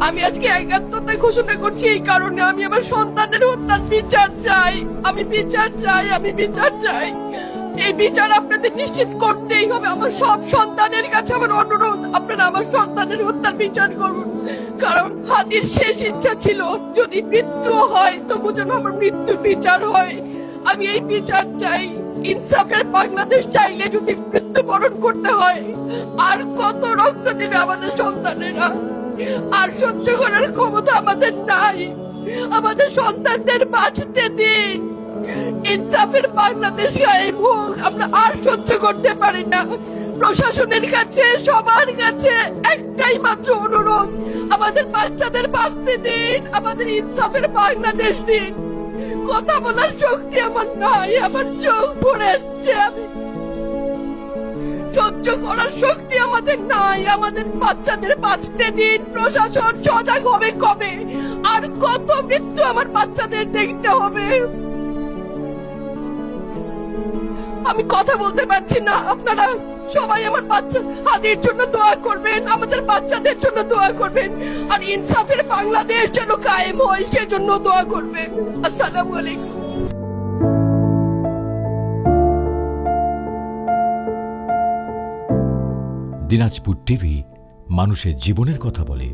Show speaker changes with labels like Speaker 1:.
Speaker 1: আমি আজকে একাত্মতা ঘোষণা করছি এই কারণে, আমি আমার সন্তানের হত্যার বিচার চাই। আমি বিচার চাই, আমি বিচার চাই। এই বিচার আপনাদের নিশ্চিত করতেই হবে। আমার সব সন্তানের কাছে আমার অনুরোধ, আপনারা আমার সন্তানের হত্যার বিচার করুন। কারণ হাদির শেষ ইচ্ছা ছিল যদি মৃত্যু হয় তবু যেন আমার মৃত্যু বিচার হয়। আমি এই বিচার চাই। ইনসাফের বাংলাদেশ চাইলে যদি মৃত্যুবরণ করতে হয়, আর কত রক্ত দেবে আমাদের সন্তানেরা? আর সহ্য করার ক্ষমতা আমাদের নাই। আমাদের সন্তানদের বাঁচতে দিন। ইনসাফের বাংলাদেশ গায়েব হোক। আমরা আর সহ্য করতে পারি না। প্রশাসনের কাছে, সবার কাছে একটাই মাত্র অনুরোধ, আমাদের বাচ্চাদের বাঁচতে দিন, আমাদের ইনসাফের বাংলাদেশ দিন। কথা বলার শক্তি আমার নাই, আমার চোখ ভরে আসছে। আমি সহ্য করার শক্তি আমাদের নাই। আমাদের বাচ্চাদের বাঁচতে দিন। প্রশাসন সজাগ হবে কবে? আর কত মৃত্যু আমার বাচ্চাদের দেখতে হবে? আমি কথা বলতে পারছি না। আপনারা সবাই আমার বাচ্চা হাদির জন্য দোয়া করবেন, আমাদের বাচ্চাদের জন্য দোয়া করবেন, আর ইনসাফের বাংলাদেশ যেন কায়েম হয় সেজন্য দোয়া করবেন। আসসালামু আলাইকুম।
Speaker 2: দিনাজপুর টিভি মানুষের জীবনের কথা বলে।